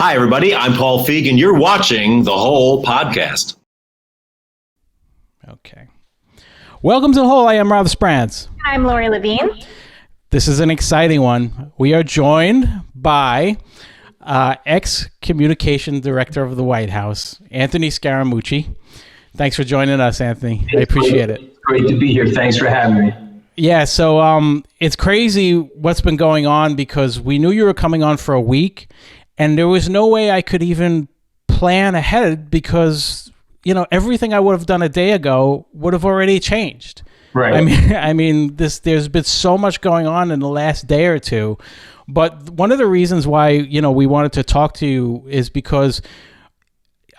Hi, everybody. I'm Paul Feig, and you're watching the whole podcast. Okay. Welcome to The Whole. I am Rob Sprance. I'm Lori Levine. This is an exciting one. We are joined by ex-communication director of the White House, Anthony Scaramucci. Thanks for joining us, Anthony. I appreciate it. It's great to be here. Thanks for having me. Yeah, so it's crazy what's been going on because we knew you were coming on for a week, and there was no way I could even plan ahead because, you know, everything I would have done a day ago would have already changed. Right. I mean, there's been so much going on in the last day or two. But one of the reasons why, you know, we wanted to talk to you is because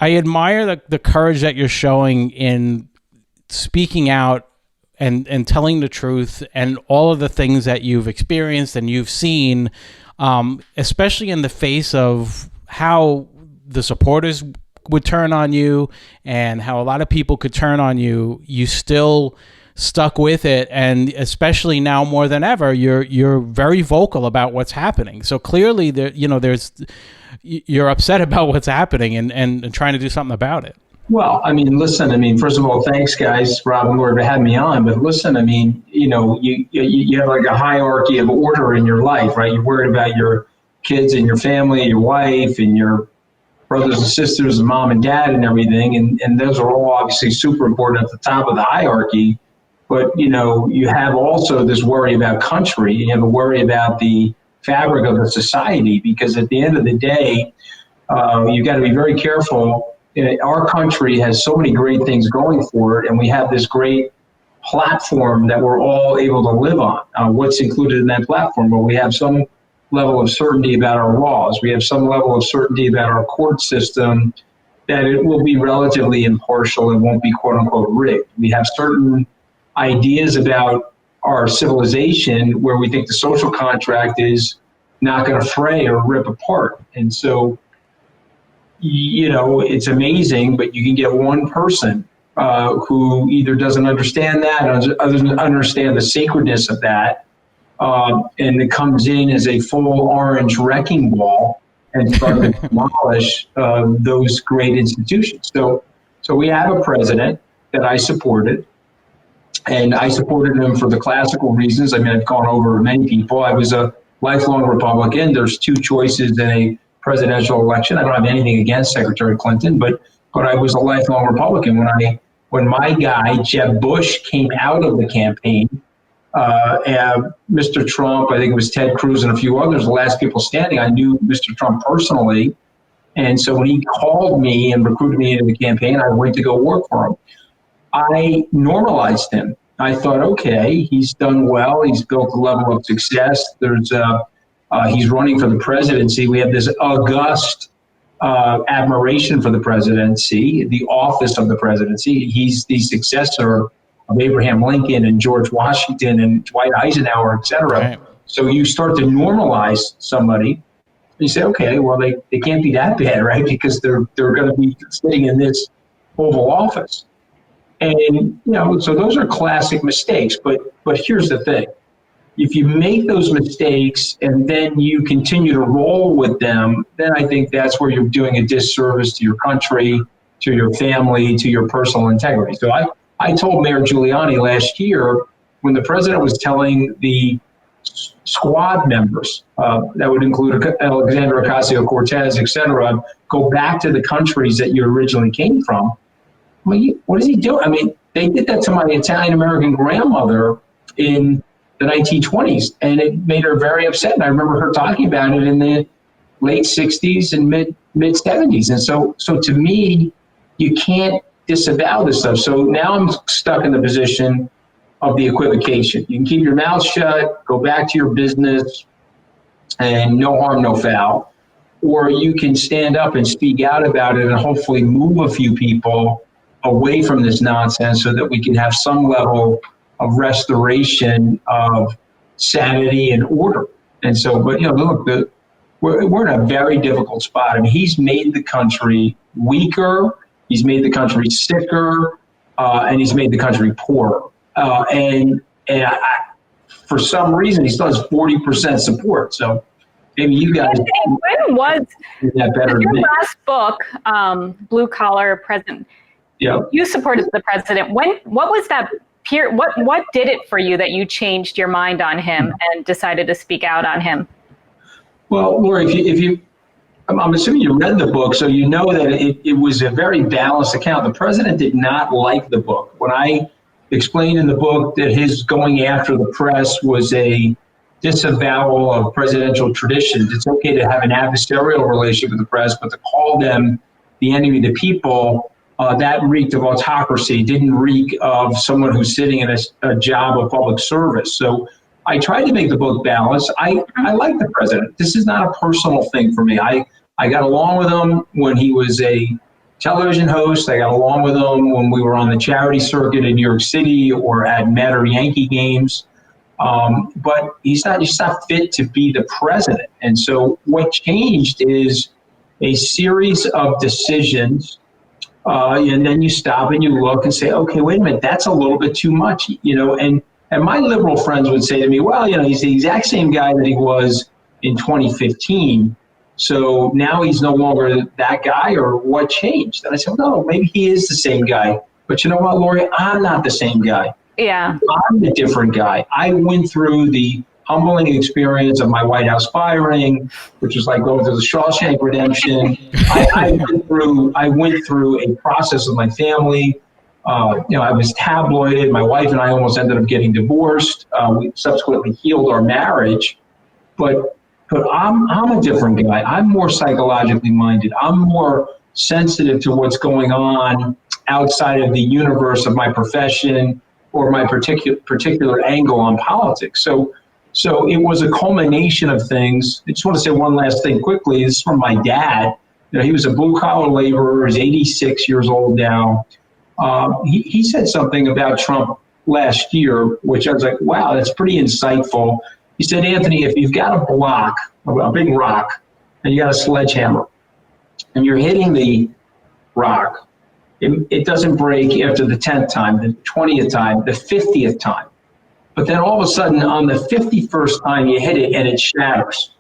I admire the courage that you're showing in speaking out and telling the truth and all of the things that you've experienced and you've seen, especially in the face of how the supporters would turn on you and how a lot of people could turn on you. You still stuck with it, and especially now more than ever, you're very vocal about what's happening. So clearly, you're upset about what's happening and trying to do something about it. Well, I mean, listen, I mean, first of all, thanks, guys, Rob and Lori, for having me on. But listen, I mean, you know, you have like a hierarchy of order in your life, right? You're worried about your kids and your family, your wife and your brothers and sisters and mom and dad and everything. And those are all obviously super important at the top of the hierarchy. But, you know, you have also this worry about country. You have a worry about the fabric of the society, because at the end of the day, you've got to be very careful. Our country has so many great things going for it, and we have this great platform that we're all able to live on. What's included in that platform? Well, we have some level of certainty about our laws. We have some level of certainty about our court system, that it will be relatively impartial and won't be quote unquote rigged. We have certain ideas about our civilization where we think the social contract is not going to fray or rip apart. And so, you know, it's amazing, but you can get one person who either doesn't understand that or doesn't understand the sacredness of that, and it comes in as a full orange wrecking ball and starts to demolish those great institutions. So we have a president that I supported, and I supported him for the classical reasons. I mean, I've gone over many people. I was a lifelong Republican. There's two choices in a presidential election. I don't have anything against Secretary Clinton, but I was a lifelong Republican. When my guy, Jeb Bush, came out of the campaign, Mr. Trump, I think it was Ted Cruz and a few others, the last people standing, I knew Mr. Trump personally. And so when he called me and recruited me into the campaign, I went to go work for him. I normalized him. I thought, okay, he's done well. He's built a level of success. He's running for the presidency. We have this august admiration for the presidency, the office of the presidency. He's the successor of Abraham Lincoln and George Washington and Dwight Eisenhower, et cetera. Right. So you start to normalize somebody. You say, okay, well, they can't be that bad, right? Because they're going to be sitting in this Oval Office. And, you know, so those are classic mistakes. But here's the thing. If you make those mistakes and then you continue to roll with them, then I think that's where you're doing a disservice to your country, to your family, to your personal integrity. So I told Mayor Giuliani last year, when the president was telling the squad members, that would include Alexandria Ocasio-Cortez, et cetera, go back to the countries that you originally came from. I mean, what is he doing? I mean, they did that to my Italian-American grandmother in the 1920s, and it made her very upset. And I remember her talking about it in the late 60s and mid 70s. And so to me, you can't disavow this stuff. So now I'm stuck in the position of the equivocation. You can keep your mouth shut, go back to your business, and no harm, no foul. Or you can stand up and speak out about it and hopefully move a few people away from this nonsense so that we can have some level of restoration of sanity and order. And so, but, you know, look, we're in a very difficult spot. I mean, he's made the country weaker, he's made the country sicker, and he's made the country poorer. And for some reason, he still has 40% support. So maybe you guys When was did that better than your me. last book, Blue Collar President? Yeah. You supported the president. What was that period? What did it for you that you changed your mind on him and decided to speak out on him? Well, Lori, if you I'm assuming you read the book, so you know that it was a very balanced account. The president did not like the book. When I explained in the book that his going after the press was a disavowal of presidential traditions, it's okay to have an adversarial relationship with the press, but to call them the enemy of the people, that reeked of autocracy, didn't reek of someone who's sitting in a job of public service. So I tried to make the book balanced. I like the president. This is not a personal thing for me. I got along with him when he was a television host. I got along with him when we were on the charity circuit in New York City or at Met or Yankee games. But he's just not fit to be the president. And so what changed is a series of decisions. And then you stop and you look and say, okay, wait a minute, that's a little bit too much, and my liberal friends would say to me, well, he's the exact same guy that he was in 2015. So now he's no longer that guy, or what changed? And I said, no, maybe he is the same guy. But you know what, Lori? I'm not the same guy. Yeah. I'm a different guy. I went through the humbling experience of my White House firing, which was like going through the Shawshank Redemption. I went through a process with my family. I was tabloided. My wife and I almost ended up getting divorced. We subsequently healed our marriage, but I'm a different guy. I'm more psychologically minded. I'm more sensitive to what's going on outside of the universe of my profession or my particular angle on politics. So it was a culmination of things. I just want to say one last thing quickly. This is from my dad. He was a blue-collar laborer. He's 86 years old now. He said something about Trump last year, which I was like, wow, that's pretty insightful. He said, Anthony, if you've got a block, a big rock, and you got a sledgehammer, and you're hitting the rock, it doesn't break after the 10th time, the 20th time, the 50th time. But then all of a sudden, on the 51st time, you hit it and it shatters.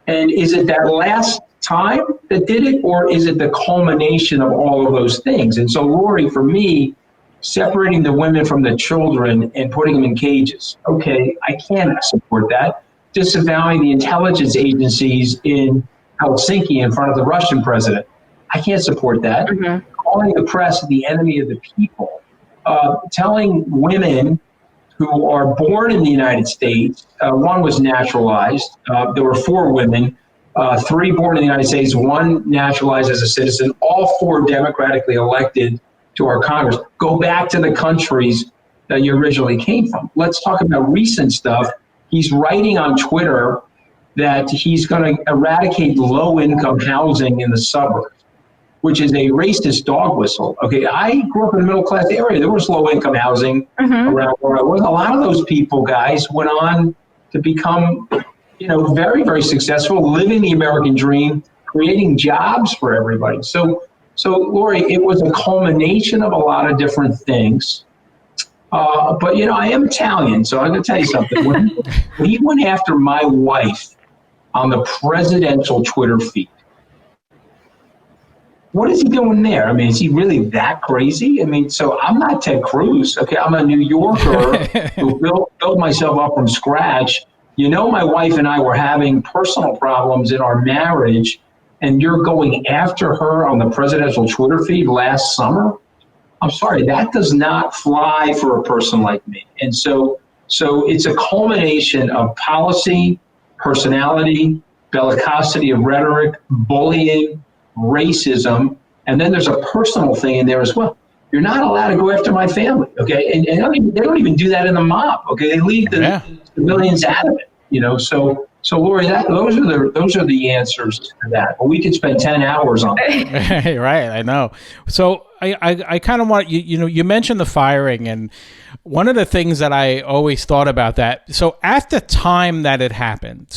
And is it that last time that did it, or is it the culmination of all of those things? And so, Lori, for me, separating the women from the children and putting them in cages, okay, I can't support that. Disavowing the intelligence agencies in Helsinki in front of the Russian president, I can't support that. Mm-hmm. Calling the press the enemy of the people, telling women who are born in the United States, one was naturalized, there were 4 women, 3 born in the United States, 1 naturalized as a citizen, all 4 democratically elected to our Congress. Go back to the countries that you originally came from. Let's talk about recent stuff. He's writing on Twitter that he's going to eradicate low-income housing in the suburbs, which is a racist dog whistle. Okay, I grew up in a middle-class area. There was low-income housing around where I was. A lot of those people, guys, went on to become, very, very successful, living the American dream, creating jobs for everybody. So, Lori, it was a culmination of a lot of different things. But, I am Italian, so I'm going to tell you something. When he went after my wife on the presidential Twitter feed, what is he doing there? I mean, is he really that crazy? I mean, so I'm not Ted Cruz. Okay, I'm a New Yorker who built myself up from scratch. My wife and I were having personal problems in our marriage, and you're going after her on the presidential Twitter feed last summer? I'm sorry, that does not fly for a person like me. And so it's a culmination of policy, personality, bellicosity of rhetoric, bullying, racism, and then there's a personal thing in there as well. You're not allowed to go after my family, okay? And they don't even do that in the mob, okay? They leave the civilians out of it, So Lori, those are the answers to that. But we could spend 10 hours on it. Right, I know. So I kind of want you mentioned the firing, and one of the things that I always thought about that. So at the time that it happened,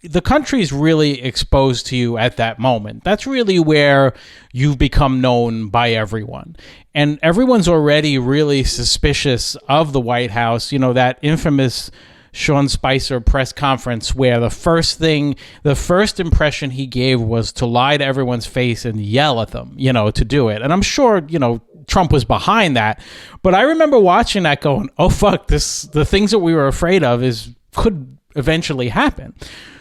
the country's really exposed to you at that moment. That's really where you've become known by everyone. And everyone's already really suspicious of the White House, that infamous Sean Spicer press conference where the first impression he gave was to lie to everyone's face and yell at them, to do it. And I'm sure, Trump was behind that. But I remember watching that going, oh, fuck, the things that we were afraid of could eventually happen.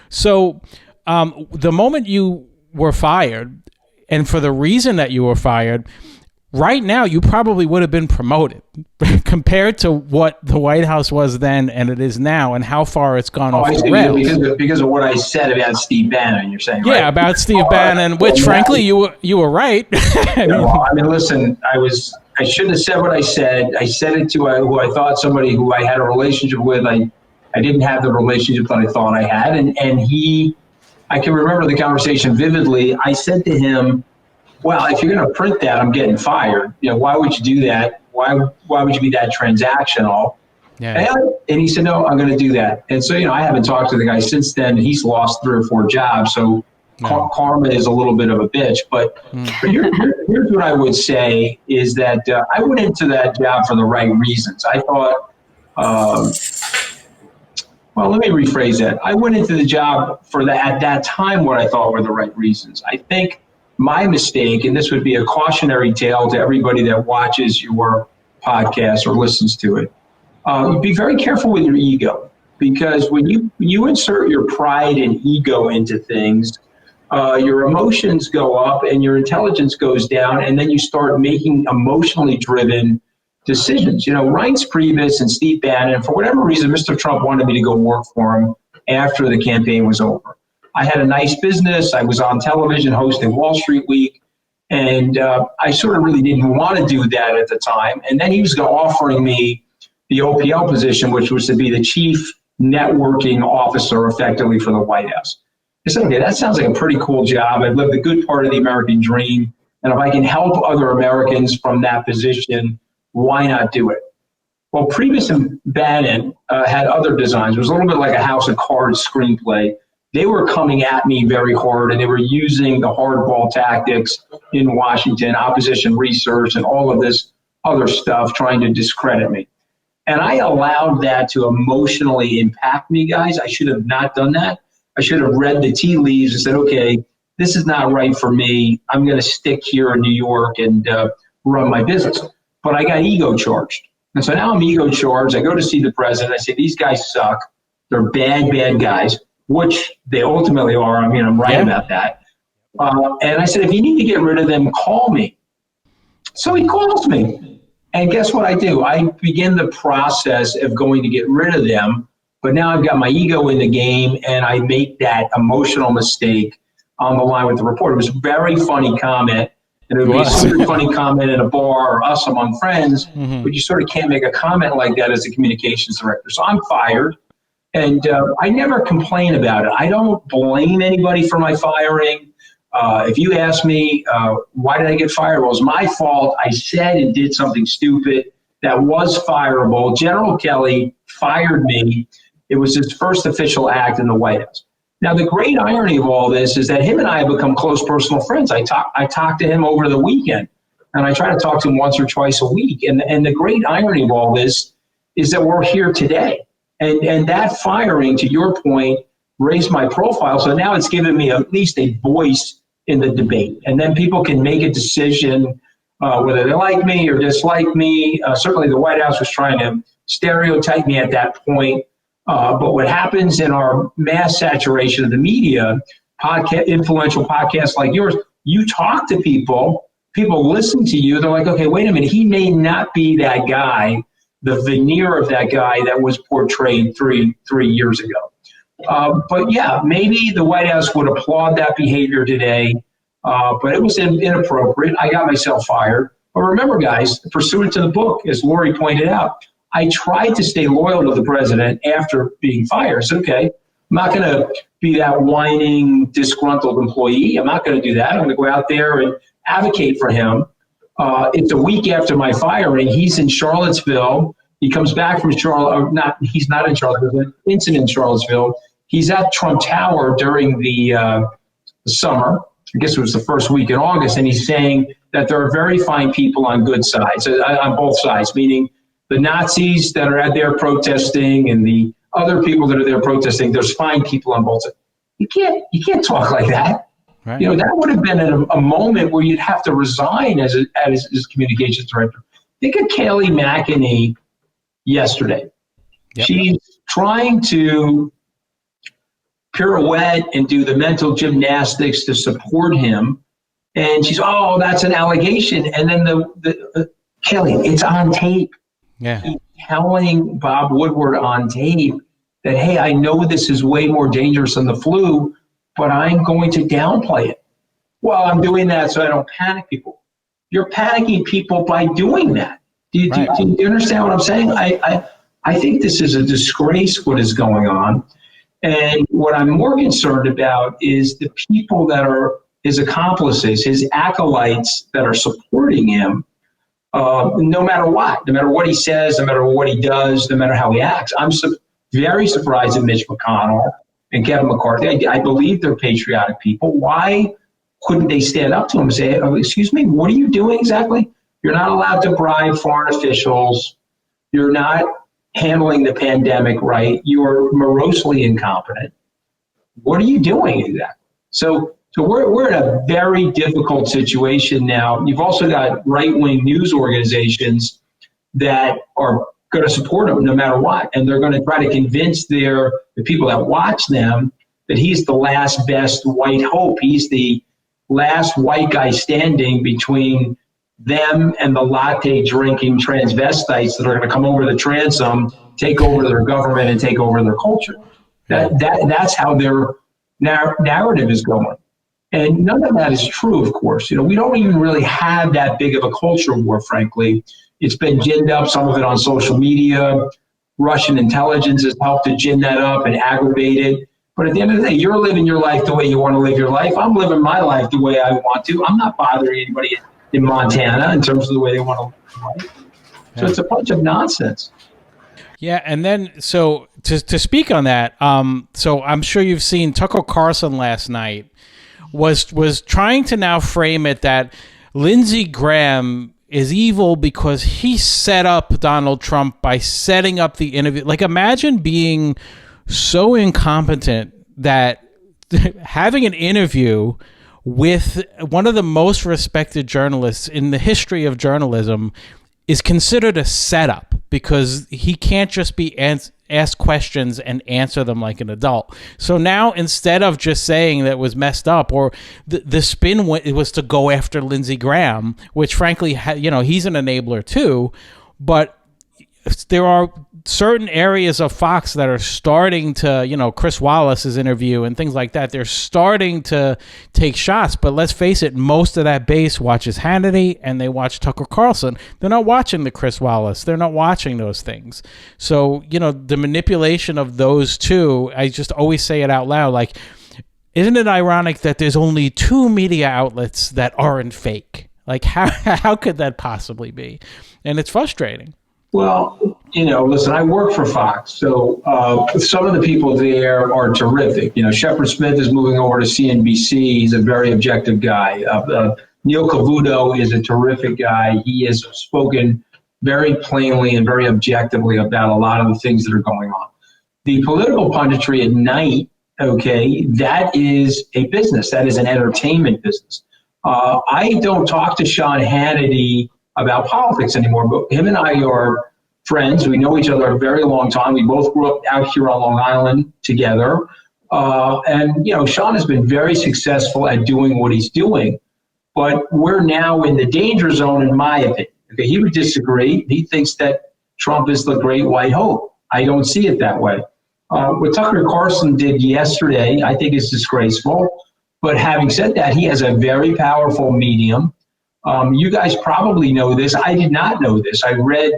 So the moment you were fired, and for the reason that you were fired, right now you probably would have been promoted compared to what the White House was then and it is now, and how far it's gone off the rails. Because of what I said about Steve Bannon, you're saying, right? Yeah, about Steve Bannon, which frankly you were right. Listen, I shouldn't have said what I said. I said it to who I thought somebody who I had a relationship with. I didn't have the relationship that I thought I had, and I can remember the conversation vividly. I said to him, well, if you're going to print that, I'm getting fired. Why would you do that? Why would you be that transactional? Yeah. And he said, no, I'm going to do that. And so, I haven't talked to the guy since then. He's lost 3 or 4 jobs. So karma is a little bit of a bitch. But here's what I would say is that I went into that job for the right reasons. I thought, well, let me rephrase that. I went into the job for at that time what I thought were the right reasons. I think my mistake, and this would be a cautionary tale to everybody that watches your podcast or listens to it, be very careful with your ego, because when you insert your pride and ego into things, your emotions go up and your intelligence goes down, and then you start making emotionally driven decisions. Reince Priebus and Steve Bannon, for whatever reason, Mr. Trump wanted me to go work for him after the campaign was over. I had a nice business. I was on television hosting Wall Street Week, and I sort of really didn't want to do that at the time. And then he was offering me the OPL position, which was to be the chief networking officer effectively for the White House. I said, okay, that sounds like a pretty cool job. I've lived a good part of the American dream. And if I can help other Americans from that position, why not do it? Well, Priebus and Bannon had other designs. It was a little bit like a House of Cards screenplay. They were coming at me very hard, and they were using the hardball tactics in Washington, opposition research, and all of this other stuff, trying to discredit me. And I allowed that to emotionally impact me, guys. I should have not done that. I should have read the tea leaves and said, okay, this is not right for me. I'm going to stick here in New York and run my business. But I got ego charged. And so now I'm ego charged. I go to see the president. I say, these guys suck. They're bad, bad guys, which they ultimately are. I mean, I'm right about that. And I said, if you need to get rid of them, call me. So he calls me. And guess what I do? I begin the process of going to get rid of them. But now I've got my ego in the game, and I make that emotional mistake on the line with the reporter. It was a very funny comment. And it would be a super funny comment in a bar or us among friends, but you sort of can't make a comment like that as a communications director. So I'm fired, and I never complain about it. I don't blame anybody for my firing. If you ask me, why did I get fired? Well, it was my fault. I said and did something stupid that was fireable. General Kelly fired me. It was his first official act in the White House. Now, the great irony of all this is that him and I have become close personal friends. I talk to him over the weekend, and I try to talk to him once or twice a week. And the great irony of all this is that we're here today. And that firing, to your point, raised my profile. So now it's given me at least a voice in the debate. And then people can make a decision whether they like me or dislike me. Certainly the White House was trying to stereotype me at that point. But what happens in our mass saturation of the media, influential podcasts like yours, you talk to people listen to you. They're like, okay, wait a minute. He may not be that guy, the veneer of that guy that was portrayed three years ago. But yeah, maybe the White House would applaud that behavior today, but it was inappropriate. I got myself fired. But remember, guys, pursuant to the book, as Lori pointed out, I tried to stay loyal to the president after being fired. I said, okay, I'm not going to be that whining, disgruntled employee. I'm not going to do that. I'm going to go out there and advocate for him. It's a week after my firing. He's in Charlottesville. He comes back from Charlotte. He's not in Charlottesville. There's an incident in Charlottesville. He's at Trump Tower during the summer. I guess it was the first week in August. And he's saying that there are very fine people on good sides, on both sides, meaning the Nazis that are out there protesting and the other people that are there protesting, there's fine people on both sides. You can't talk like that. Right. You know, that would have been a moment where you'd have to resign as communications director. Think of Kayleigh McEnany yesterday. Yep. She's trying to pirouette and do the mental gymnastics to support him. And she's, oh, that's an allegation. And then the Kayleigh, it's on tape. Yeah. She's telling Bob Woodward on tape that, hey, I know this is way more dangerous than the flu, but I'm going to downplay it. Well, I'm doing that so I don't panic people. You're panicking people by doing that. Do you understand what I'm saying? I think this is a disgrace what is going on. And what I'm more concerned about is the people that are his accomplices, his acolytes that are supporting him, no matter what he says, no matter what he does, no matter how he acts. I'm very surprised at Mitch McConnell and Kevin McCarthy. I believe they're patriotic people. Why couldn't they stand up to him and say, oh, excuse me, what are you doing exactly? You're not allowed to bribe foreign officials. You're not handling the pandemic right. You are morosely incompetent. What are you doing exactly? So we're in a very difficult situation now. You've also got right-wing news organizations that are going to support him no matter what. And they're going to try to convince the people that watch them that he's the last best white hope. He's the last white guy standing between them and the latte drinking transvestites that are going to come over the transom, take over their government and take over their culture. That's how their narrative is going. And none of that is true, of course. You know, we don't even really have that big of a culture war, frankly. It's been ginned up, some of it on social media. Russian intelligence has helped to gin that up and aggravate it. But at the end of the day, you're living your life the way you want to live your life. I'm living my life the way I want to. I'm not bothering anybody in Montana in terms of the way they want to live their life. So it's a bunch of nonsense. Yeah, and then so to speak on that, so I'm sure you've seen Tucker Carlson last night was trying to now frame it that Lindsey Graham is evil because he set up Donald Trump by setting up the interview. Like, imagine being so incompetent that having an interview with one of the most respected journalists in the history of journalism is considered a setup because he can't just be ask questions and answer them like an adult. So now, instead of just saying that was messed up, or the spin was to go after Lindsey Graham, which frankly, he's an enabler too, but there are certain areas of Fox that are starting to, Chris Wallace's interview and things like that. They're starting to take shots, but let's face it, most of that base watches Hannity and they watch Tucker Carlson. They're not watching the Chris Wallace. They're not watching those things. So, the manipulation of those two, I just always say it out loud. Like, isn't it ironic that there's only two media outlets that aren't fake? Like, how could that possibly be? And it's frustrating. Well, listen, I work for Fox, so some of the people there are terrific. Shepard Smith is moving over to CNBC. He's a very objective guy. Neil Cavuto is a terrific guy. He has spoken very plainly and very objectively about a lot of the things that are going on. The political punditry at night, okay, that is a business. That is an entertainment business. I don't talk to Sean Hannity about politics anymore, but him and I are friends. We know each other a very long time. We both grew up out here on Long Island together. And Sean has been very successful at doing what he's doing, but we're now in the danger zone, in my opinion. Okay, he would disagree. He thinks that Trump is the great white hope. I don't see it that way. What Tucker Carlson did yesterday, I think is disgraceful. But having said that, he has a very powerful medium. You guys probably know this. I did not know this. I read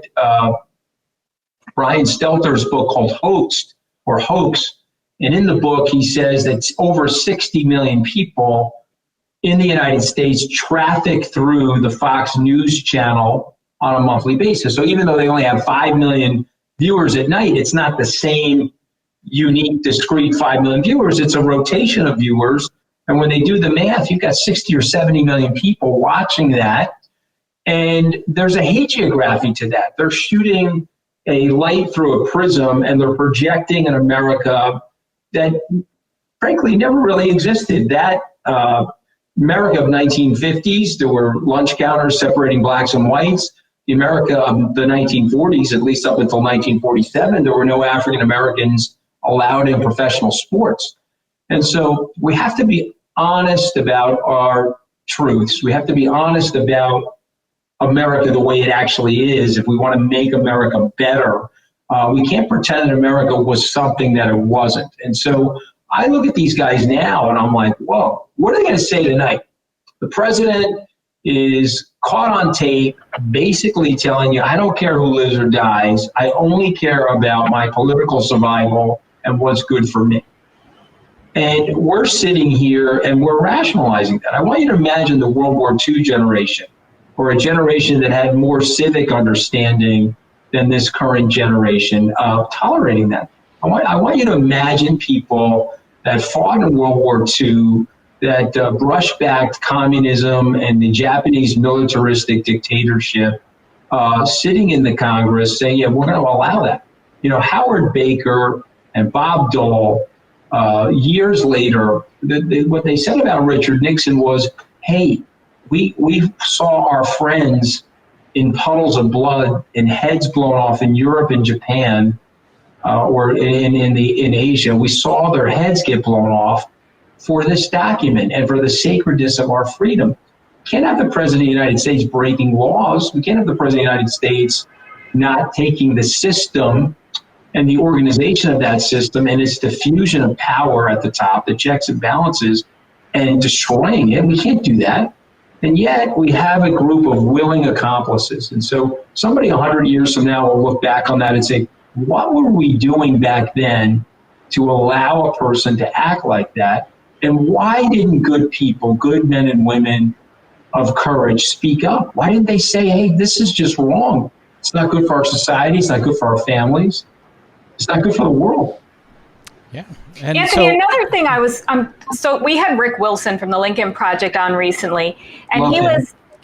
Brian Stelter's book called Hoax, and in the book he says that over 60 million people in the United States traffic through the Fox News channel on a monthly basis. So even though they only have 5 million viewers at night, it's not the same unique, discrete 5 million viewers. It's a rotation of viewers. And when they do the math, you've got 60 or 70 million people watching that. And there's a hagiography to that. They're shooting a light through a prism, and they're projecting an America that frankly never really existed. That America of 1950s, there were lunch counters separating blacks and whites. The America of the 1940s, at least up until 1947, there were no African Americans allowed in professional sports. And so we have to be honest about our truths. We have to be honest about America the way it actually is if we want to make America better. We can't pretend that America was something that it wasn't. And so I look at these guys now and I'm like, whoa, what are they going to say tonight? The president is caught on tape basically telling you, I don't care who lives or dies. I only care about my political survival and what's good for me. And we're sitting here and we're rationalizing that. I want you to imagine the World War II generation, or a generation that had more civic understanding than this current generation, tolerating that. I want you to imagine people that fought in World War II, that brushed back communism and the Japanese militaristic dictatorship, sitting in the Congress saying, yeah, we're going to allow that. You know, Howard Baker and Bob Dole, years later, what they said about Richard Nixon was, hey, we saw our friends in puddles of blood and heads blown off in Europe and Japan, or in Asia. We saw their heads get blown off for this document and for the sacredness of our freedom. We can't have the President of the United States breaking laws. We can't have the President of the United States not taking the system and the organization of that system and its diffusion of power at the top, the checks and balances, and destroying it. We can't do that. And yet we have a group of willing accomplices. And so somebody 100 years from now will look back on that and say, what were we doing back then to allow a person to act like that? And why didn't good people, good men and women of courage, speak up? Why didn't they say, hey, this is just wrong? It's not good for our society. It's not good for our families. It's not good for the world. Yeah. And Anthony, another thing so we had Rick Wilson from the Lincoln Project on recently, and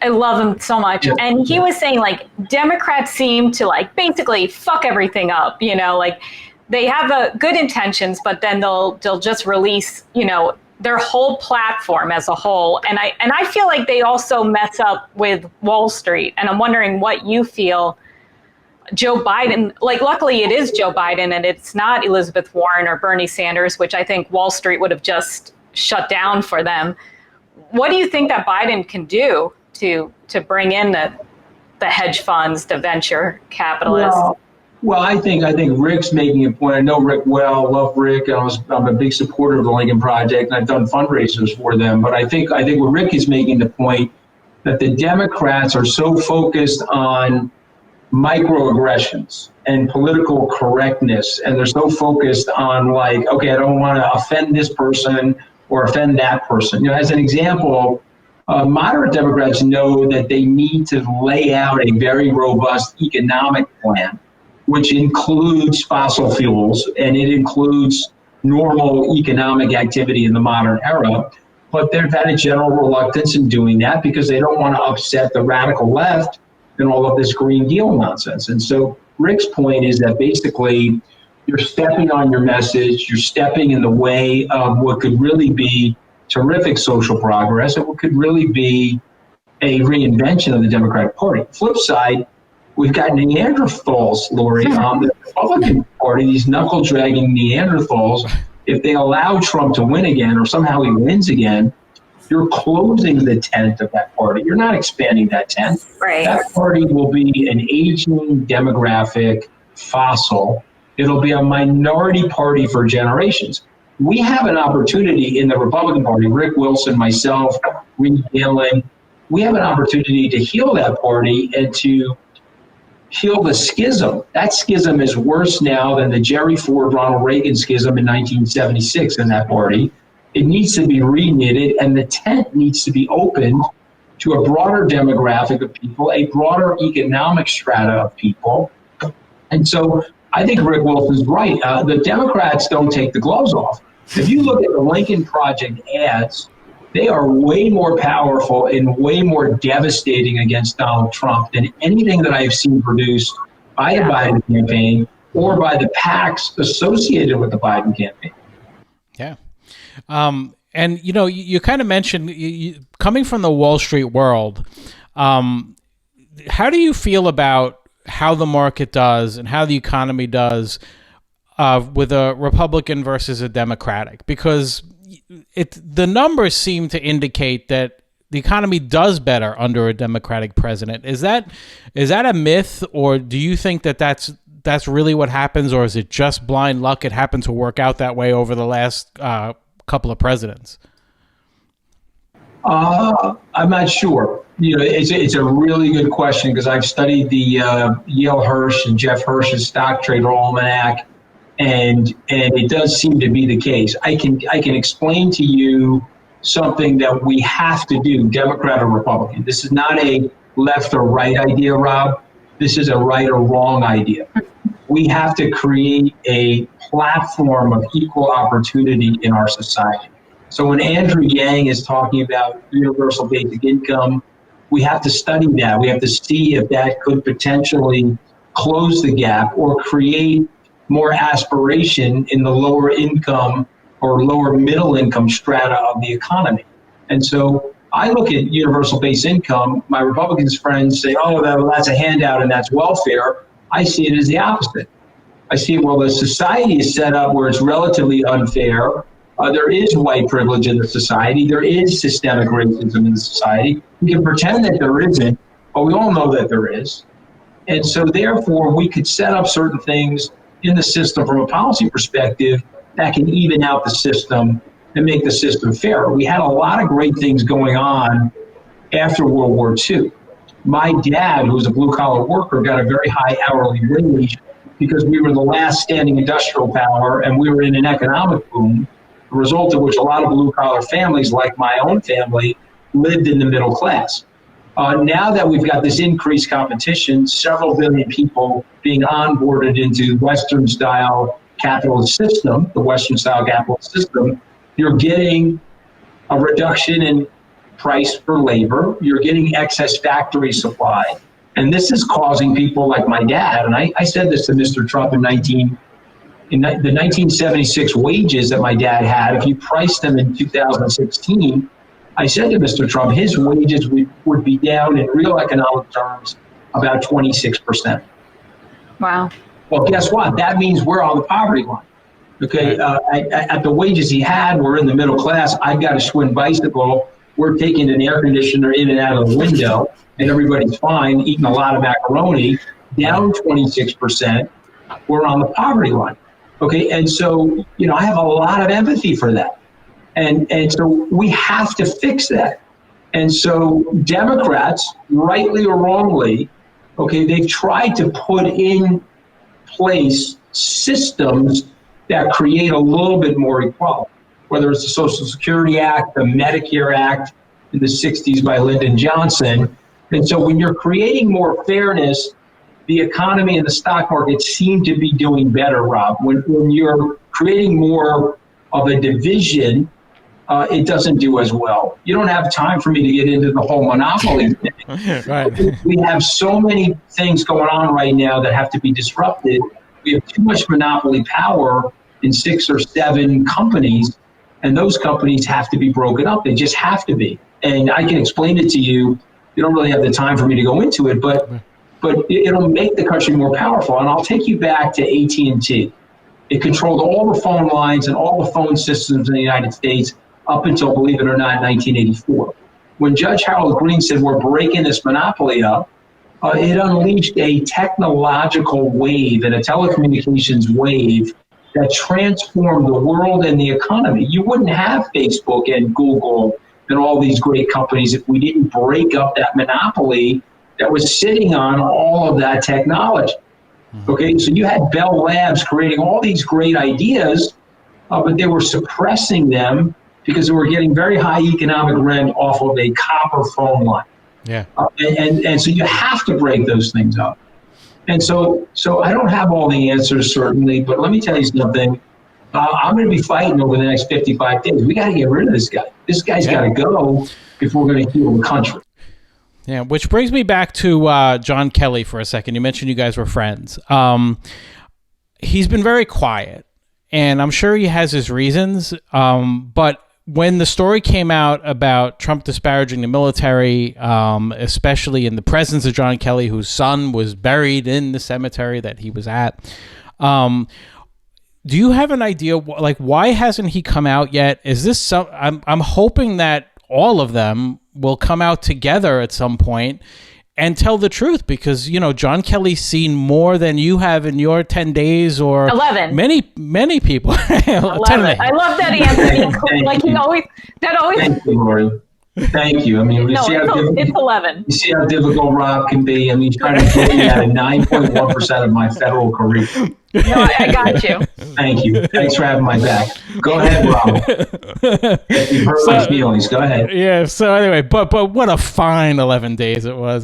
I love him so much. Yeah. And he was saying, like, Democrats seem to, like, basically fuck everything up, you know, like they have good intentions, but then they'll just release, you know, their whole platform as a whole. And I feel like they also mess up with Wall Street. And I'm wondering what you feel Joe Biden, like, luckily it is Joe Biden and it's not Elizabeth Warren or Bernie Sanders, which I think Wall Street would have just shut down for them. What do you think that Biden can do to bring in the hedge funds, the venture capitalists? Well, I think Rick's making a point. I know Rick well, love Rick. I'm a big supporter of the Lincoln Project, and I've done fundraisers for them. But I think what Rick is making the point that the Democrats are so focused on microaggressions and political correctness, and they're so focused on, like, okay, I don't want to offend this person or offend that person. You know, as an example, moderate Democrats know that they need to lay out a very robust economic plan, which includes fossil fuels and it includes normal economic activity in the modern era. But they've had a general reluctance in doing that because they don't want to upset the radical left and all of this Green Deal nonsense. And so Rick's point is that basically you're stepping on your message, you're stepping in the way of what could really be terrific social progress and what could really be a reinvention of the Democratic Party. Flip side, we've got Neanderthals, Lori, on the Republican Party, these knuckle-dragging Neanderthals. If they allow Trump to win again, or somehow he wins again, you're closing the tent of that party. You're not expanding that tent. Right. That party will be an aging demographic fossil. It'll be a minority party for generations. We have an opportunity in the Republican Party, Rick Wilson, myself, Reed Galen, we have an opportunity to heal that party and to heal the schism. That schism is worse now than the Jerry Ford, Ronald Reagan schism in 1976 in that party. It needs to be reknitted, and the tent needs to be opened to a broader demographic of people, a broader economic strata of people. And so I think Rick Wilson's right. The Democrats don't take the gloves off. If you look at the Lincoln Project ads, they are way more powerful and way more devastating against Donald Trump than anything that I have seen produced by the Biden campaign or by the PACs associated with the Biden campaign. Yeah. And, you kind of mentioned coming from the Wall Street world, how do you feel about how the market does and how the economy does with a Republican versus a Democratic? Because the numbers seem to indicate that the economy does better under a Democratic president. Is that a myth, or do you think that that's really what happens, or is it just blind luck? It happened to work out that way over the last couple of presidents. I'm not sure. It's a really good question because I've studied the Yale Hirsch and Jeff Hirsch's Stock Trader Almanac, and it does seem to be the case. I can explain to you something that we have to do, Democrat or Republican. This is not a left or right idea, Rob. This is a right or wrong idea. We have to create a platform of equal opportunity in our society. So when Andrew Yang is talking about universal basic income, we have to study that. We have to see if that could potentially close the gap or create more aspiration in the lower income or lower middle income strata of the economy. And so I look at universal basic income. My Republican friends say, oh, that's a handout and that's welfare. I see it as the opposite. I see, well, the society is set up where it's relatively unfair. There is white privilege in the society. There is systemic racism in the society. We can pretend that there isn't, but we all know that there is. And so therefore, we could set up certain things in the system from a policy perspective that can even out the system and make the system fairer. We had a lot of great things going on after World War II. My dad, who was a blue-collar worker, got a very high hourly wage because we were the last standing industrial power and we were in an economic boom, the result of which a lot of blue-collar families, like my own family, lived in the middle class. Now that we've got this increased competition, several billion people being onboarded into Western-style capitalist system, the Western-style capitalist system, you're getting a reduction in price for labor. You're getting excess factory supply. And this is causing people like my dad, and I said this to Mr. Trump in the 1976 wages that my dad had, if you priced them in 2016, I said to Mr. Trump, his wages would be down in real economic terms about 26%. Wow. Well, guess what? That means we're on the poverty line. Okay, at the wages he had, we're in the middle class. I've got a Schwinn bicycle. We're taking an air conditioner in and out of the window, and everybody's fine, eating a lot of macaroni, down 26%. We're on the poverty line. Okay, and so, I have a lot of empathy for that. And so we have to fix that. And so Democrats, rightly or wrongly, okay, they've tried to put in place systems that create a little bit more equality, whether it's the Social Security Act, the Medicare Act in the 60s by Lyndon Johnson. And so when you're creating more fairness, the economy and the stock market seem to be doing better, Rob. When you're creating more of a division, it doesn't do as well. You don't have time for me to get into the whole monopoly thing. Right. We have so many things going on right now that have to be disrupted. We have too much monopoly power in 6 or 7 companies, and those companies have to be broken up. They just have to be. And I can explain it to you. You don't really have the time for me to go into it, but it'll make the country more powerful. And I'll take you back to AT&T. It controlled all the phone lines and all the phone systems in the United States up until, believe it or not, 1984. When Judge Harold Green said, we're breaking this monopoly up, it unleashed a technological wave and a telecommunications wave that transformed the world and the economy. You wouldn't have Facebook and Google and all these great companies if we didn't break up that monopoly that was sitting on all of that technology. Okay, so you had Bell Labs creating all these great ideas, but they were suppressing them because they were getting very high economic rent off of a copper phone line. Yeah. And so you have to break those things up. And so I don't have all the answers, certainly, but let me tell you something. I'm going to be fighting over the next 55 days. We got to get rid of this guy. This guy's got to go if we're going to heal the country. Yeah, which brings me back to John Kelly for a second. You mentioned you guys were friends. He's been very quiet, and I'm sure he has his reasons. But when the story came out about Trump disparaging the military, especially in the presence of John Kelly, whose son was buried in the cemetery that he was at, do you have an idea, like, why hasn't he come out yet? Is this some? I'm hoping that all of them will come out together at some point and tell the truth, because, you know, John Kelly's seen more than you have in your 10 days or 11. Many people. 11. I love that answer. Like he always, Thank you, Lori. Thank you. I mean, it's 11. You see how difficult Rob can be. I mean, he's trying to get me out of 9.1% of my federal career. No, I got you. Thank you. Thanks for having my back. Go ahead, Rob. You've hurt my feelings. Go ahead. Yeah. So anyway, but what a fine 11 days it was.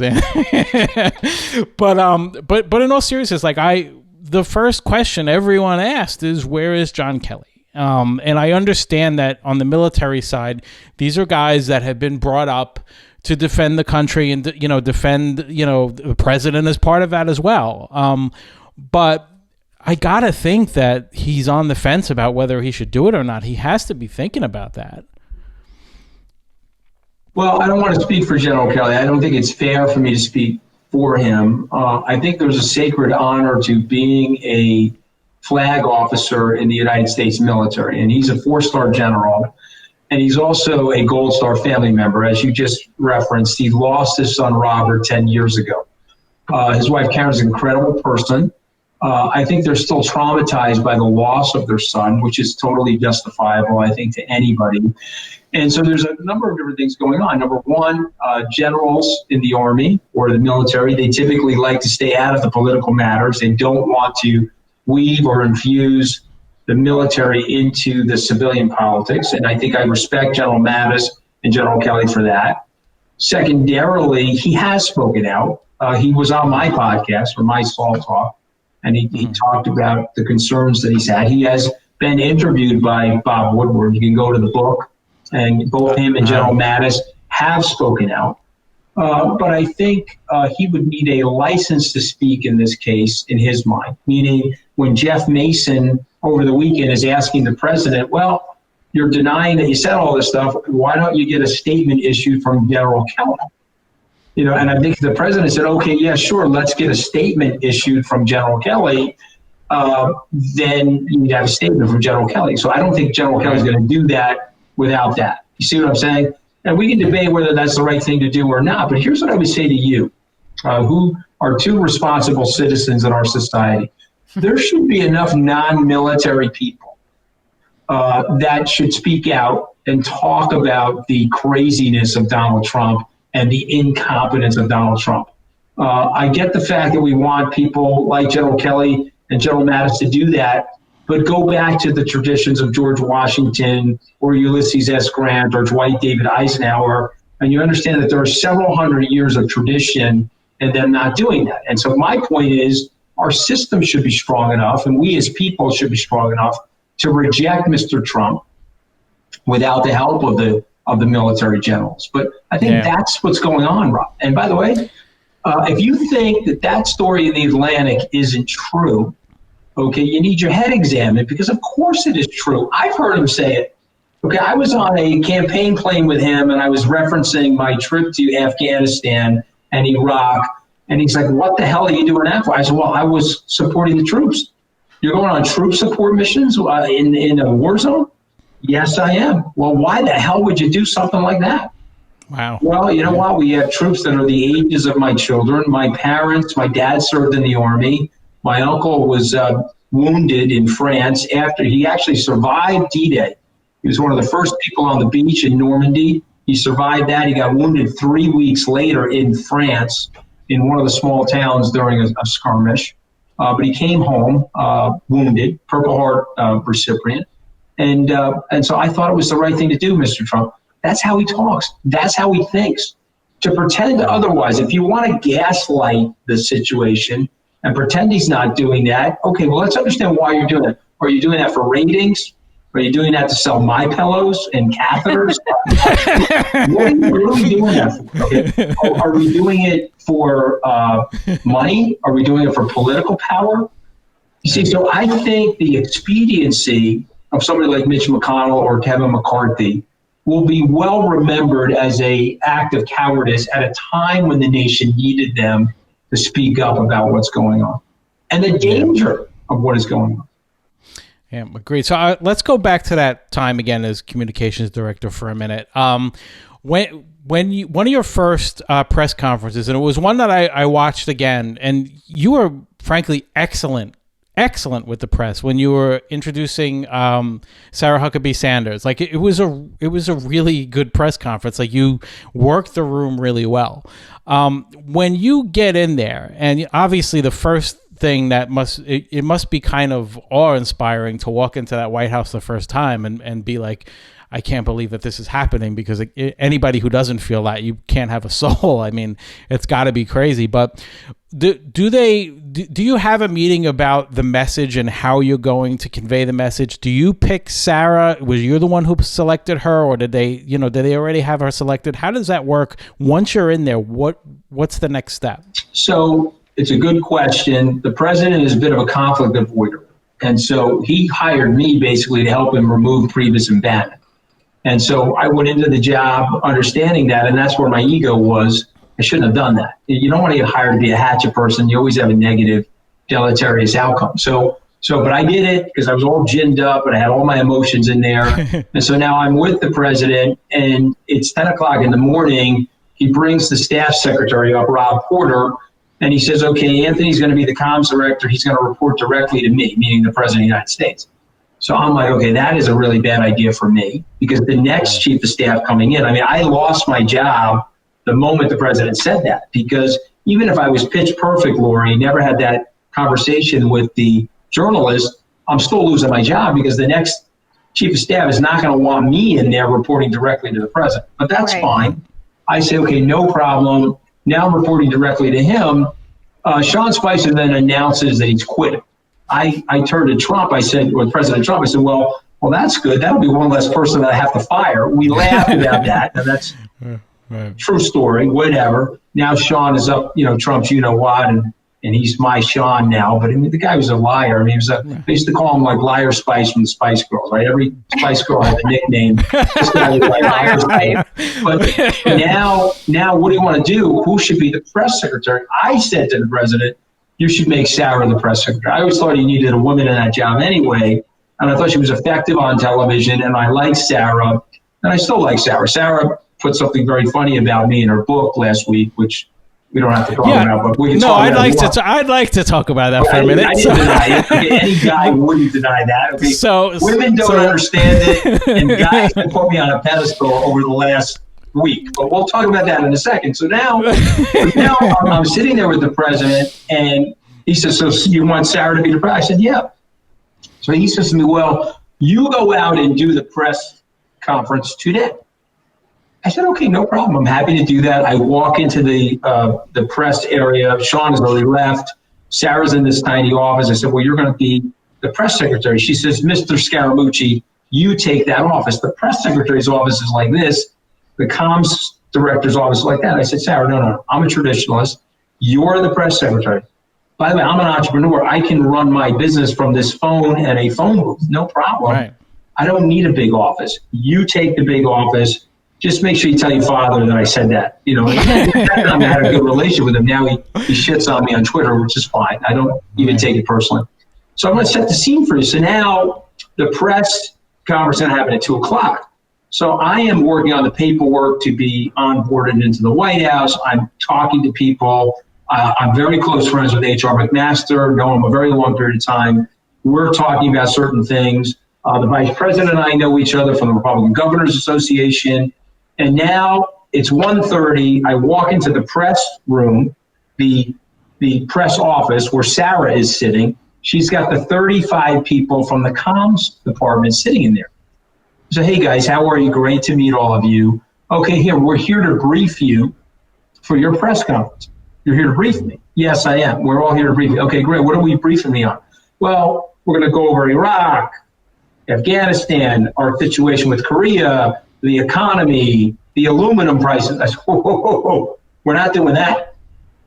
But in all seriousness, like the first question everyone asked is, where is John Kelly? And I understand that on the military side, these are guys that have been brought up to defend the country and, you know, defend, you know, the president as part of that as well. But I got to think that he's on the fence about whether he should do it or not. He has to be thinking about that. Well, I don't want to speak for General Kelly. I don't think it's fair for me to speak for him. I think there's a sacred honor to being a flag officer in the United States military, and he's a 4-star general, and he's also a Gold Star family member. As you just referenced, he lost his son Robert 10 years ago. His wife Karen's an incredible person. I think they're still traumatized by the loss of their son, which is totally justifiable, I think, to anybody. And so there's a number of different things going on. Number one, generals in the Army or the military, they typically like to stay out of the political matters. They don't want to weave or infuse the military into the civilian politics. And I think I respect General Mattis and General Kelly for that. Secondarily, he has spoken out. He was on my podcast, or my Small Talk, and he talked about the concerns that he's had. He has been interviewed by Bob Woodward. You can go to the book, and both him and General Mattis have spoken out. But I think he would need a license to speak in this case, in his mind, meaning when Jeff Mason over the weekend is asking the president, well, you're denying that you said all this stuff. Why don't you get a statement issued from General Kelly? You know, and I think the president said, okay, yeah, sure, let's get a statement issued from General Kelly. Then you need to have a statement from General Kelly. So I don't think General Kelly's going to do that without that. You see what I'm saying? And we can debate whether that's the right thing to do or not. But here's what I would say to you, who are two responsible citizens in our society. There should be enough non-military people that should speak out and talk about the craziness of Donald Trump and the incompetence of Donald Trump. I get the fact that we want people like General Kelly and General Mattis to do that, but go back to the traditions of George Washington or Ulysses S. Grant or Dwight David Eisenhower, and you understand that there are several hundred years of tradition and them not doing that. And so my point is, our system should be strong enough, and we as people should be strong enough to reject Mr. Trump without the help of the military generals. But I think that's what's going on, Rob. And by the way, if you think that story in the Atlantic isn't true, okay, you need your head examined, because of course it is true. I've heard him say it. Okay, I was on a campaign plane with him, and I was referencing my trip to Afghanistan and Iraq. And he's like, what the hell are you doing that for? I said, well, I was supporting the troops. You're going on troop support missions in a war zone? Yes, I am. Well, why the hell would you do something like that? Wow. Well, you know what? We have troops that are the ages of my children. My parents, my dad served in the Army. My uncle was wounded in France after he actually survived D-Day. He was one of the first people on the beach in Normandy. He survived that. He got wounded 3 weeks later in France in one of the small towns during a skirmish. But he came home wounded, Purple Heart recipient. And so I thought it was the right thing to do, Mr. Trump. That's how he talks. That's how he thinks. To pretend otherwise, if you want to gaslight the situation and pretend he's not doing that, okay, well, let's understand why you're doing it. Are you doing that for ratings? Are you doing that to sell my pillows and catheters? what are we doing that for? Okay. Are we doing it for money? Are we doing it for political power? You see, so I think the expediency of somebody like Mitch McConnell or Kevin McCarthy will be well remembered as an act of cowardice at a time when the nation needed them to speak up about what's going on and the danger of what is going on. Yeah, agreed. So let's go back to that time again as communications director for a minute. When you, one of your first press conferences, and it was one that I watched again, and you were frankly excellent with the press when you were introducing Sarah Huckabee Sanders. Like it was a really good press conference. Like you worked the room really well. When you get in there, and obviously the first thing that it must be kind of awe-inspiring to walk into that White House the first time and be like, I can't believe that this is happening, because anybody who doesn't feel that, you can't have a soul. I mean, it's got to be crazy. But do you have a meeting about the message and how you're going to convey the message? Do you pick Sarah? Was you the one who selected her, or did they already have her selected? How does that work once you're in there? What's the next step? So it's a good question. The president is a bit of a conflict avoider. And so he hired me basically to help him remove Priebus and Bannon. And so I went into the job understanding that, and that's where my ego was. I shouldn't have done that. You don't want to get hired to be a hatchet person. You always have a negative, deleterious outcome. But I did it because I was all ginned up and I had all my emotions in there. And so now I'm with the president, and it's 10 o'clock in the morning. He brings the staff secretary up, Rob Porter, and he says, okay, Anthony's going to be the comms director. He's going to report directly to me, meaning the president of the United States. So I'm like, okay, that is a really bad idea for me, because the next chief of staff coming in, I mean, I lost my job the moment the president said that, because even if I was pitch perfect, Lori, never had that conversation with the journalist, I'm still losing my job, because the next chief of staff is not going to want me in there reporting directly to the president. But that's fine. I say, okay, no problem. Now I'm reporting directly to him. Sean Spicer then announces that he's quitting. I turned to Trump. I said, with President Trump, I said, well, that's good. That'll be one less person that I have to fire. We laughed about that. And that's true story, whatever. Now Sean is up, Trump's you-know-what, and he's my Sean now. But I mean, the guy was a liar. I mean, they used to call him like Liar Spice from the Spice Girls, right? Every Spice Girl had a nickname. This guy was like Liar Spice. But now what do you want to do? Who should be the press secretary? I said to the president, you should make Sarah the press secretary. I always thought he needed a woman in that job anyway, and I thought she was effective on television, and I liked Sarah, and I still like Sarah. Sarah put something very funny about me in her book last week, which we don't have to talk about, but we can talk about it. I'd like to talk about that for a minute. I didn't deny it. Okay, any guy wouldn't deny that. Okay? So women don't understand it, and guys can put me on a pedestal over the last week. But we'll talk about that in a second. So now I'm sitting there with the president, and he says, so you want Sarah to be the president? I said, yeah. So he says to me, well, you go out and do the press conference today. I said, okay, no problem. I'm happy to do that. I walk into the press area. Sean has already left. Sarah's in this tiny office. I said, well, you're going to be the press secretary. She says, Mr. Scaramucci, you take that office. The press secretary's office is like this. The comms director's office is like that. I said, Sarah, no. I'm a traditionalist. You're the press secretary. By the way, I'm an entrepreneur. I can run my business from this phone and a phone booth. No problem. Right. I don't need a big office. You take the big office. Just make sure you tell your father that I said that. I had a good relationship with him. Now he shits on me on Twitter, which is fine. I don't even take it personally. So I'm going to set the scene for you. So now the press conference is going to happen at 2 o'clock. So I am working on the paperwork to be onboarded into the White House. I'm talking to people. I'm very close friends with H.R. McMaster, know him a very long period of time. We're talking about certain things. The vice president and I know each other from the Republican Governors Association. And now it's 1:30. I walk into the press room, the press office where Sarah is sitting. She's got the 35 people from the comms department sitting in there. So, hey, guys, how are you? Great to meet all of you. Okay, we're here to brief you for your press conference. You're here to brief me? Yes, I am. We're all here to brief you. Okay, great. What are we briefing me on? Well, we're going to go over Iraq, Afghanistan, our situation with Korea, the economy, the aluminum prices. I said, whoa, we're not doing that.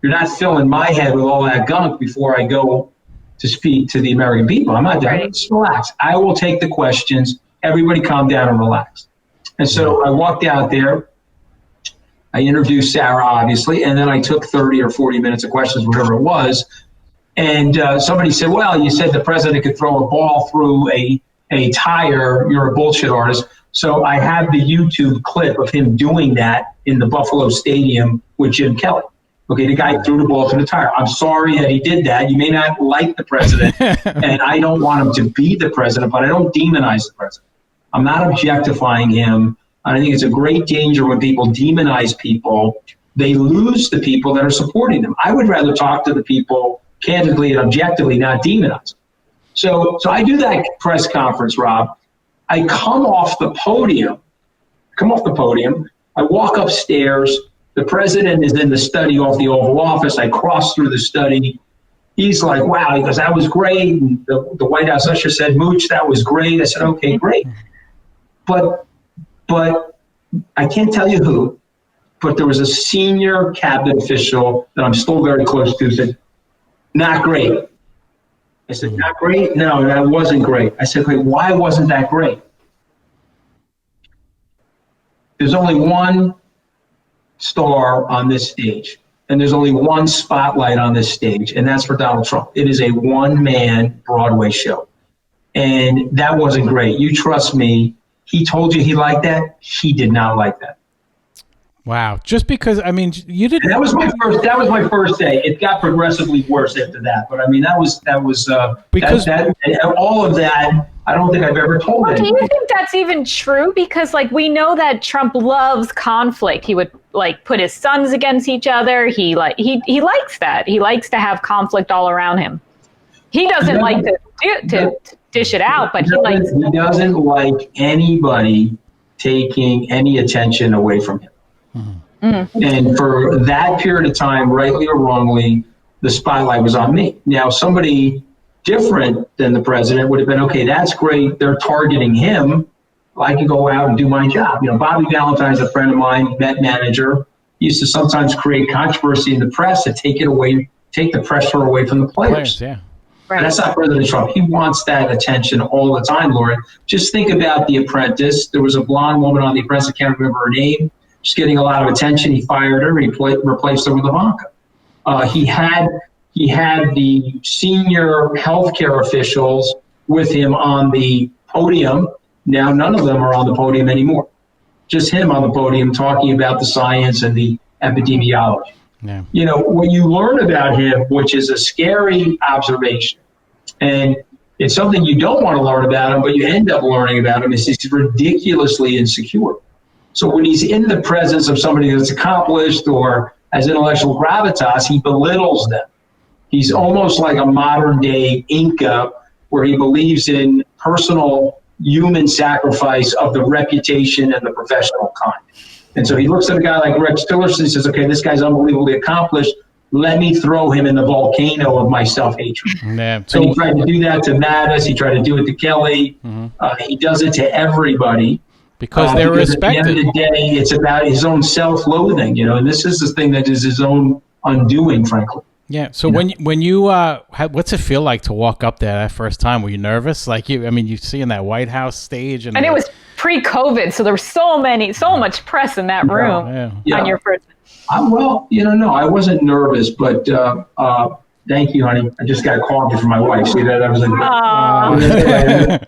You're not filling my head with all that gunk before I go to speak to the American people. I'm not doing it. Just relax. I will take the questions. Everybody calm down and relax. And so I walked out there. I introduced Sarah, obviously, and then I took 30 or 40 minutes of questions, whatever it was. And somebody said, well, you said the president could throw a ball through a tire. You're a bullshit artist. So I have the YouTube clip of him doing that in the Buffalo Stadium with Jim Kelly. Okay, the guy threw the ball through the tire. I'm sorry that he did that. You may not like the president, and I don't want him to be the president, but I don't demonize the president. I'm not objectifying him. I think it's a great danger when people demonize people. They lose the people that are supporting them. I would rather talk to the people candidly and objectively, not demonize them. So I do that press conference, Rob. I come off the podium. I walk upstairs. The president is in the study off the Oval Office. I cross through the study. He's like, wow. He goes, that was great. And the White House usher said, Mooch, that was great. I said, okay, great. But I can't tell you who, but there was a senior cabinet official that I'm still very close to said, not great. I said, not great? No, that wasn't great. I said, wait, why wasn't that great? There's only one star on this stage, and there's only one spotlight on this stage, and that's for Donald Trump. It is a one-man Broadway show, and that wasn't great. You trust me. He told you he liked that. He did not like that. Wow. Just because, I mean, you didn't. And that was my first day. It got progressively worse after that. But I mean, that was because that and all of that. I don't think I've ever told Do anyone. you think that's even true? Because like we know that Trump loves conflict. He would like put his sons against each other. He likes that. He likes to have conflict all around him. He doesn't like to dish it out, but he doesn't like anybody taking any attention away from him. Mm-hmm. And for that period of time, rightly or wrongly, the spotlight was on me. Now, somebody different than the president would have been, okay, that's great. They're targeting him. I can go out and do my job. You know, Bobby Valentine's a friend of mine, Met manager. He used to sometimes create controversy in the press to take the pressure away from the players. Yeah. Right. That's not President Trump. He wants that attention all the time, Lauren. Just think about The Apprentice. There was a blonde woman on The Apprentice. I can't remember her name. She's getting a lot of attention. He fired her. He replaced her with Ivanka. He had the senior healthcare officials with him on the podium. Now none of them are on the podium anymore. Just him on the podium talking about the science and the epidemiology. Yeah. You know, what you learn about him, which is a scary observation, and it's something you don't want to learn about him, but you end up learning about him, is he's ridiculously insecure. So when he's in the presence of somebody that's accomplished or has intellectual gravitas, he belittles them. He's almost like a modern day Inca, where he believes in personal human sacrifice of the reputation and the professional kind. And so he looks at a guy like Rex Tillerson and says, okay, this guy's unbelievably accomplished. Let me throw him in the volcano of my self-hatred. Yeah. So and he tried to do that to Mattis. He tried to do it to Kelly. Mm-hmm. He does it to everybody. Because they're respected. At the end of the day, it's about his own self-loathing, you know, and this is the thing that is his own undoing, frankly. Yeah. So when you what's it feel like to walk up there that first time? Were you nervous? Like you see in that White House stage, and it was pre-COVID, so there was so much press in that room on your first. Well, no, I wasn't nervous, but thank you, honey. I just got a call from my wife. See that? I was like,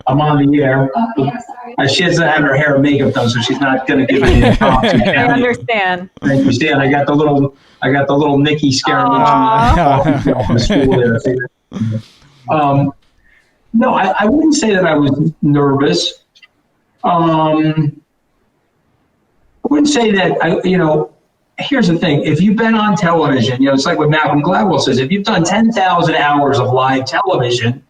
I'm on the air. Okay, sorry. She doesn't have her hair and makeup done, so she's not going to give me any props. I understand. Thank you, Stan. I got the little Nikki Scaramucci from school there. No, I wouldn't say that I was nervous. I wouldn't say that here's the thing. If you've been on television, it's like what Malcolm Gladwell says, if you've done 10,000 hours of live television,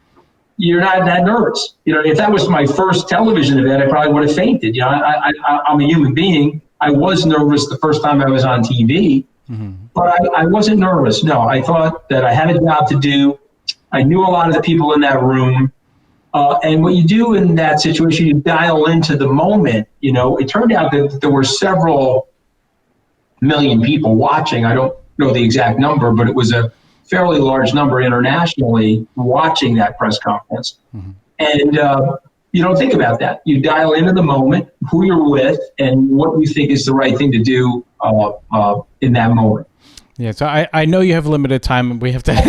you're not that nervous. If that was my first television event, I probably would have fainted. I'm a human being. I was nervous the first time I was on TV, but I wasn't nervous. No, I thought that I had a job to do. I knew a lot of the people in that room. And what you do in that situation, you dial into the moment. It turned out that there were several million people watching. I don't know the exact number, but it was a fairly large number internationally watching that press conference. Mm-hmm. And you don't think about that. You dial into the moment, who you're with, and what you think is the right thing to do in that moment. Yeah, so I know you have limited time, and we have to. If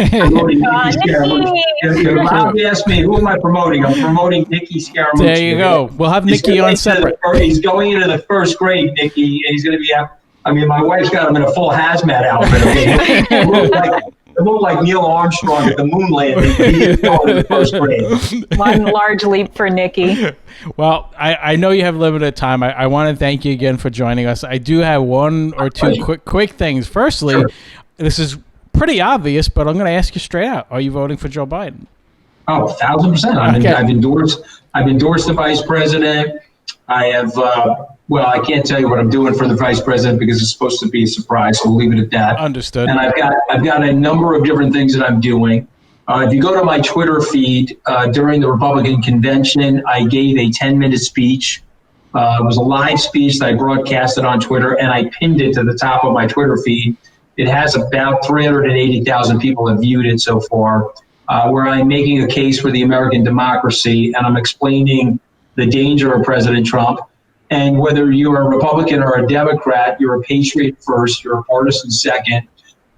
ask me, who am I promoting? I'm promoting Nicky Scaramucci. There you go. We'll have Nicky on separate. He's going into the first grade, Nicky, and he's going to be out. I mean, my wife's got him in a full hazmat outfit. It looked like Neil Armstrong at the moon landing. He's going in the first grade. One large leap for Nicky. Well, I know you have limited time. I want to thank you again for joining us. I do have one or two quick things. Firstly, sure. This is pretty obvious, but I'm going to ask you straight out. Are you voting for Joe Biden? Oh, 1,000%. Okay. I've endorsed the vice president. I have, I can't tell you what I'm doing for the vice president because it's supposed to be a surprise, so we'll leave it at that. Understood. And I've got a number of different things that I'm doing. If you go to my Twitter feed, during the Republican convention, I gave a 10-minute speech. It was a live speech that I broadcasted on Twitter, and I pinned it to the top of my Twitter feed. It has about 380,000 people have viewed it so far, where I'm making a case for the American democracy, and I'm explaining the danger of President Trump. And whether you're a Republican or a Democrat, you're a patriot first, you're a partisan second,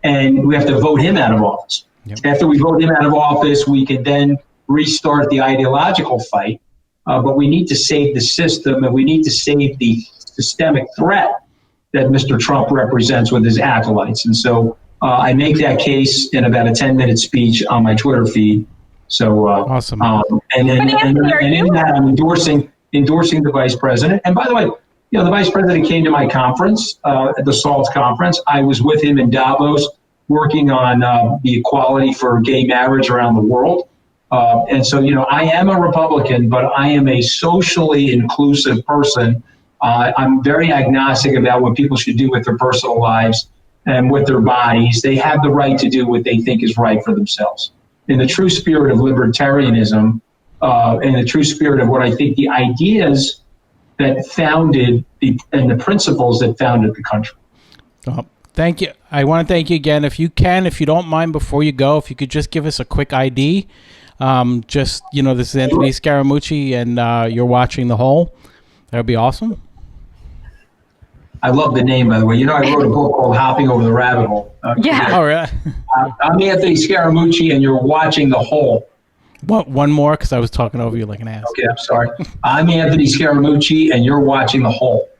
and we have to vote him out of office. Yep. After we vote him out of office, we can then restart the ideological fight. But we need to save the system, and we need to save the systemic threat that Mr. Trump represents with his acolytes. And so I make that case in about a 10-minute speech on my Twitter feed. So awesome. And in that, I'm endorsing the vice president. And by the way, the vice president came to my conference, at the SALT conference. I was with him in Davos, working on the equality for gay marriage around the world. And so, I am a Republican, but I am a socially inclusive person. I'm very agnostic about what people should do with their personal lives and with their bodies. They have the right to do what they think is right for themselves. In the true spirit of libertarianism, in the true spirit of what I think the ideas that founded and the principles that founded the country. Thank you. I want to thank you again. If you don't mind, before you go, if you could just give us a quick ID. This is Anthony Scaramucci, and you're watching The Hole. That would be awesome. I love the name, by the way. I wrote a book called Hopping Over the Rabbit Hole. Yeah. All right. I'm Anthony Scaramucci, and you're watching The Hole. One more, because I was talking over you like an ass. Okay, I'm sorry. I'm Anthony Scaramucci, and you're watching The Hole.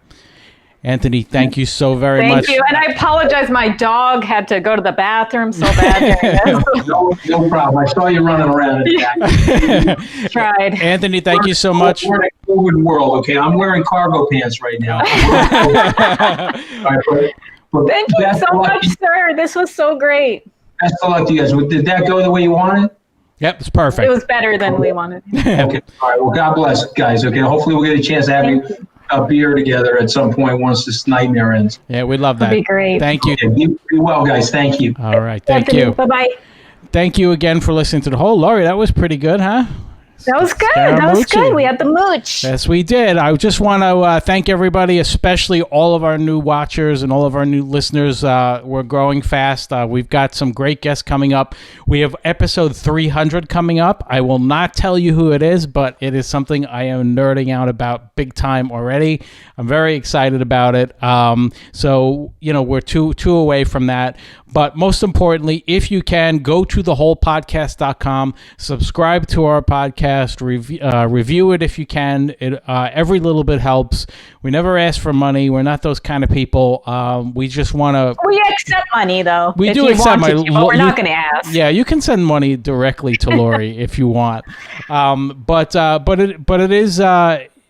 Anthony, thank you so very much. Thank you. And I apologize. My dog had to go to the bathroom so bad during this. No problem. I saw you running around in the back. Tried. Anthony, thank you so much. We're in a COVID world, okay? I'm wearing cargo pants right now. Thank you so much, sir. This was so great. Best of luck to you guys. Did that go the way you wanted? Yep, it's perfect. It was better than we wanted. Okay. All right. Well, God bless, guys. Okay. Hopefully we'll get a chance to have a beer together at some point once this nightmare ends. Yeah, we'd love that. That'd be great. Thank you. Okay, be well, guys. Thank you. All right. Thank you. Bye-bye. Thank you again for listening to The Hole. Laurie, that was pretty good, huh? That was good. That was good. We had the mooch. Yes, we did. I just want to thank everybody, especially all of our new watchers and all of our new listeners. We're growing fast. We've got some great guests coming up. We have episode 300 coming up. I will not tell you who it is, but it is something I am nerding out about big time already. I'm very excited about it. So, we're two away from that. But most importantly, if you can, go to thewholepodcast.com, subscribe to our podcast, review it if you can. Every little bit helps. We never ask for money. We're not those kind of people. We just want to... We accept money, though. We do accept money. But we're not going to ask. Yeah, you can send money directly to Lori if you want. But it is...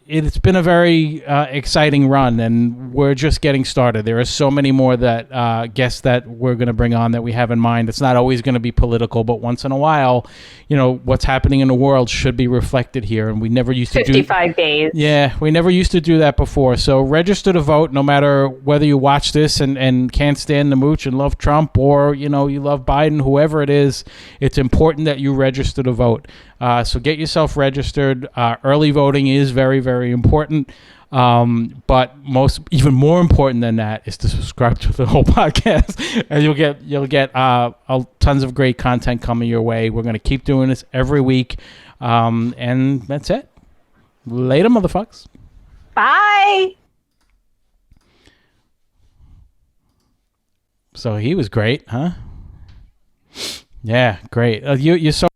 It's been a very exciting run, and we're just getting started. There are so many more guests that we're going to bring on that we have in mind. It's not always going to be political, but once in a while, what's happening in the world should be reflected here. And we never used to 55 days. Yeah, we never used to do that before. So register to vote, no matter whether you watch this and can't stand the mooch and love Trump, or you love Biden, whoever it is. It's important that you register to vote. So get yourself registered. Early voting is very, very important. But even more important than that is to subscribe to the whole podcast, and you'll get tons of great content coming your way. We're going to keep doing this every week, and that's it. Later, motherfuckers. Bye. So he was great, huh? Yeah, great. You're so